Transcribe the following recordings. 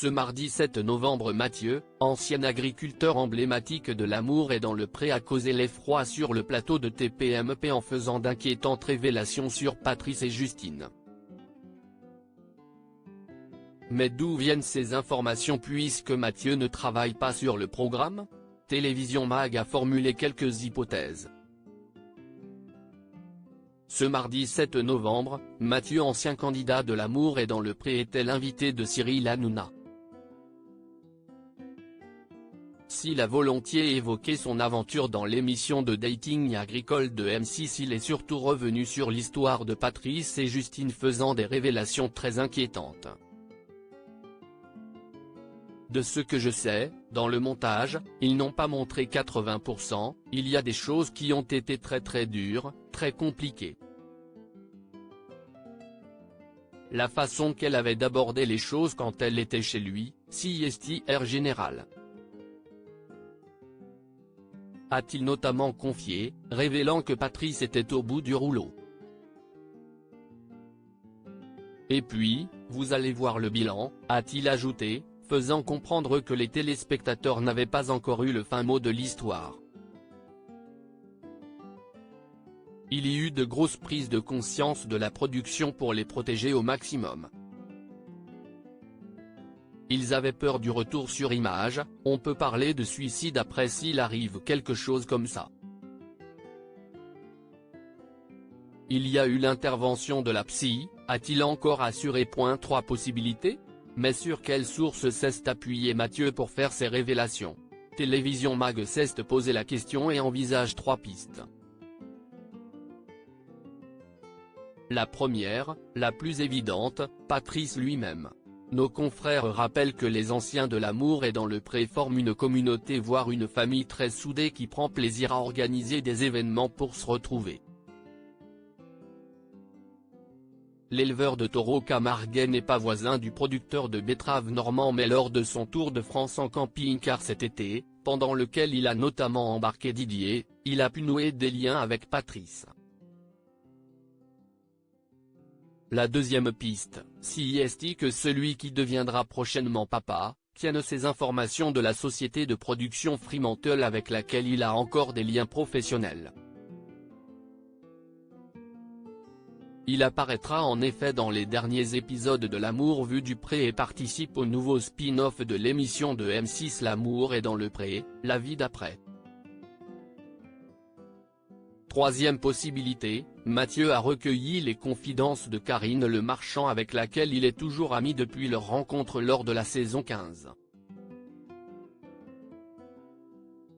Ce mardi 7 novembre, Mathieu, ancien agriculteur emblématique de l'Amour et dans le Pré, a causé l'effroi sur le plateau de TPMP en faisant d'inquiétantes révélations sur Patrice et Justine. Mais d'où viennent ces informations puisque Mathieu ne travaille pas sur le programme? Télévision Mag a formulé quelques hypothèses. Ce mardi 7 novembre, Mathieu, ancien candidat de l'Amour et dans le Pré, était l'invité de Cyril Hanouna. S'il a volontiers évoqué son aventure dans l'émission de dating agricole de M6, il est surtout revenu sur l'histoire de Patrice et Justine, faisant des révélations très inquiétantes. De ce que je sais, dans le montage, ils n'ont pas montré 80%, il y a des choses qui ont été très dures, très compliquées. La façon qu'elle avait d'aborder les choses quand elle était chez lui, CSTR général. A-t-il notamment confié, révélant que Patrice était au bout du rouleau. Et puis, vous allez voir le bilan, a-t-il ajouté, faisant comprendre que les téléspectateurs n'avaient pas encore eu le fin mot de l'histoire. Il y eut de grosses prises de conscience de la production pour les protéger au maximum. Ils avaient peur du retour sur image, on peut parler de suicide après s'il arrive quelque chose comme ça. Il y a eu l'intervention de la psy, a-t-il encore assuré? 3 possibilités? Mais sur quelle source s'est appuyé Mathieu pour faire ces révélations? Télévision Mag s'est posé la question et envisage 3 pistes. La première, la plus évidente, Patrice lui-même. Nos confrères rappellent que les anciens de l'Amour et dans le Pré forment une communauté, voire une famille très soudée qui prend plaisir à organiser des événements pour se retrouver. L'éleveur de taureaux camarguais n'est pas voisin du producteur de betteraves normand, mais lors de son tour de France en camping-car cet été, pendant lequel il a notamment embarqué Didier, il a pu nouer des liens avec Patrice. La deuxième piste, si est que celui qui deviendra prochainement papa, tienne ces informations de la société de production Fremantle avec laquelle il a encore des liens professionnels. Il apparaîtra en effet dans les derniers épisodes de l'Amour vu du Pré et participe au nouveau spin-off de l'émission de M6 L'Amour et dans le Pré, La vie d'après. Troisième possibilité, Mathieu a recueilli les confidences de Karine Le Marchand avec laquelle il est toujours ami depuis leur rencontre lors de la saison 15.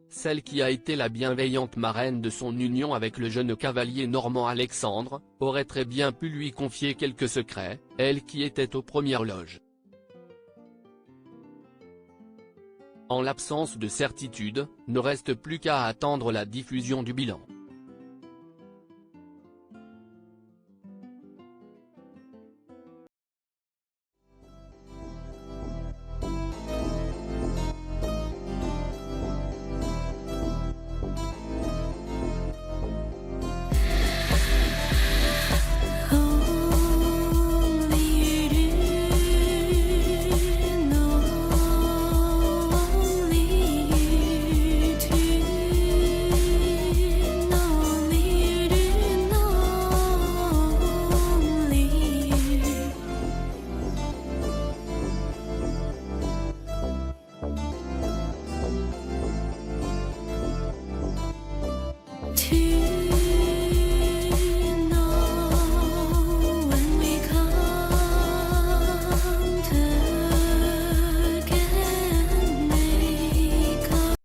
Celle qui a été la bienveillante marraine de son union avec le jeune cavalier normand Alexandre, aurait très bien pu lui confier quelques secrets, elle qui était aux premières loges. En l'absence de certitude, ne reste plus qu'à attendre la diffusion du bilan.